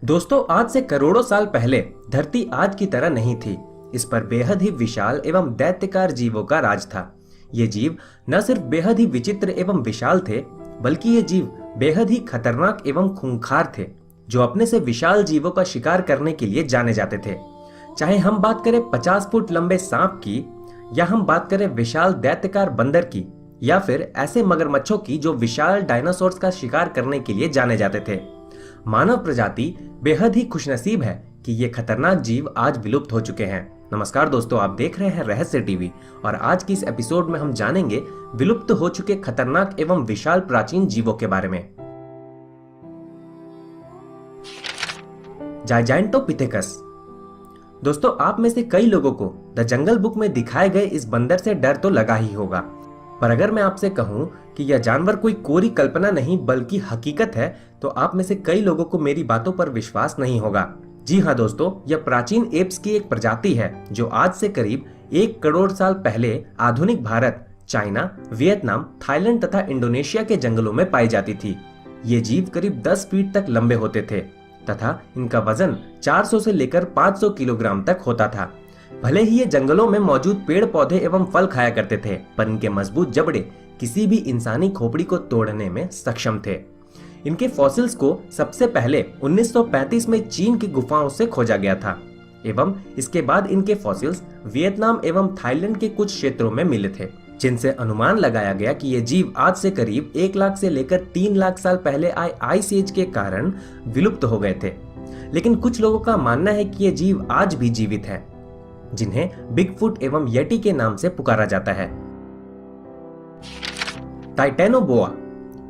दोस्तों, आज से करोड़ों साल पहले धरती आज की तरह नहीं थी। इस पर बेहद ही विशाल एवं दैत्यकार जीवों का राज था। ये जीव न सिर्फ बेहद ही विचित्र एवं विशाल थे, बल्कि ये जीव बेहद ही खतरनाक एवं खूंखार थे, जो अपने से विशाल जीवों का शिकार करने के लिए जाने जाते थे। चाहे हम बात करें 50 फुट लंबे सांप की, या हम बात करें विशाल दैत्यकार बंदर की, या फिर ऐसे मगरमच्छों की जो विशाल डायनासोर्स का शिकार करने के लिए जाने जाते थे। मानव प्रजाति बेहद ही खुशनसीब है कि ये खतरनाक जीव आज विलुप्त हो चुके हैं। नमस्कार दोस्तों, आप देख रहे हैं रहस्य टीवी और आज की इस एपिसोड में हम जानेंगे विलुप्त हो चुके खतरनाक एवं विशाल प्राचीन जीवों के बारे में। जायजांटोपिथेकस। दोस्तों, आप में से कई लोगों को द जंगल बुक में दिखाए गए इस बंदर से डर तो लगा ही होगा, पर अगर मैं आपसे कहूं कि यह जानवर कोई कोरी कल्पना नहीं बल्कि हकीकत है, तो आप में से कई लोगों को मेरी बातों पर विश्वास नहीं होगा। जी हाँ दोस्तों, यह प्राचीन एप्स की एक प्रजाति है जो आज से करीब 1 करोड़ साल पहले आधुनिक भारत, चाइना, वियतनाम, थाईलैंड तथा इंडोनेशिया के जंगलों में पाई जाती थी। ये जीव करीब 10 फीट तक लंबे होते थे तथा इनका वजन 400 से लेकर 500 किलोग्राम तक होता था। भले ही ये जंगलों में मौजूद पेड़ पौधे एवं फल खाया करते थे, पर इनके मजबूत जबड़े किसी भी इंसानी खोपड़ी को तोड़ने में सक्षम थे। इनके फॉसिल्स को सबसे पहले 1935 में चीन की गुफाओं से खोजा गया था एवं इसके बाद इनके फॉसिल्स वियतनाम एवं थाईलैंड के कुछ क्षेत्रों में मिले थे, जिनसे अनुमान लगाया गया कि ये जीव आज से करीब 1 लाख से लेकर 3 लाख साल पहले आए आइस एज के कारण विलुप्त हो गए थे। लेकिन कुछ लोगों का मानना है कि ये जीव आज भी जीवित है, जिन्हें बिगफुट एवं येटी के नाम से पुकारा जाता है। टाइटेनोबोआ।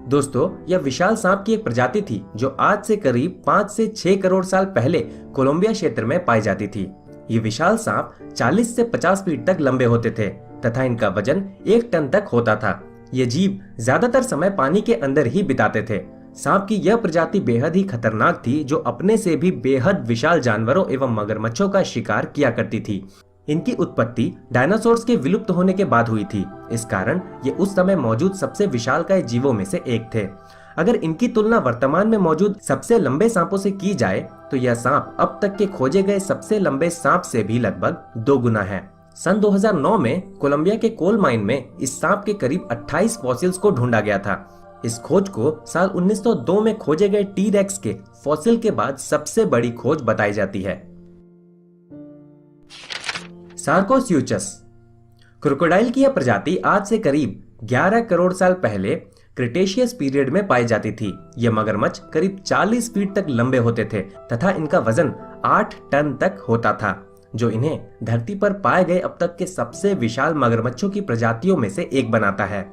दोस्तों, यह विशाल सांप की एक प्रजाति थी जो आज से करीब 5 से 6 करोड़ साल पहले कोलंबिया क्षेत्र में पाई जाती थी। ये विशाल सांप 40 से 50 फीट तक लंबे होते थे तथा इनका वजन 1 टन तक होता था। ये जीव ज्यादातर समय पानी के अंदर ही बिताते थे। सांप की यह प्रजाति बेहद ही खतरनाक थी, जो अपने से भी बेहद विशाल जानवरों एवं मगरमच्छों का शिकार किया करती थी। इनकी उत्पत्ति डायनासोर्स के विलुप्त होने के बाद हुई थी। इस कारण ये उस समय मौजूद सबसे विशालकाय जीवों में से एक थे। अगर इनकी तुलना वर्तमान में मौजूद सबसे लंबे सांपों से की जाए तो यह सांप अब तक के खोजे गए सबसे लंबे सांप से भी लगभग 2 गुना है। सन 2009 में कोलंबिया के कोल माइन में इस सांप के करीब 28 फॉसिल्स को ढूंढा गया था। इस खोज को साल 1902 में खोजे गए टी-रेक्स के फॉसिल के बाद सबसे बड़ी खोज बताई जाती है। सार्कोस्यूचस। क्रोकोडाइल की यह प्रजाति आज से करीब 11 करोड़ साल पहले क्रिटेशियस पीरियड में पाई जाती थी। यह मगरमच्छ करीब 40 फीट तक लंबे होते थे तथा इनका वजन 8 टन तक होता था, जो इन्हें धरती पर पाए गए अब तक के सबसे विशाल मगरमच्छों की प्रजातियों में से एक बनाता है।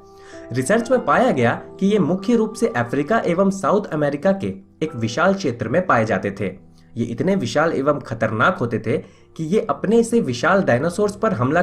रिसर्च में पाया गया कि ये मुख्य रूप से अफ्रीका एवं साउथ अमेरिका के एक विशाल क्षेत्र में पाए जाते थे। ये इतने विशाल एवं खतरनाक होते थे कि ये अपने से विशाल डायनासोर्स पर हमला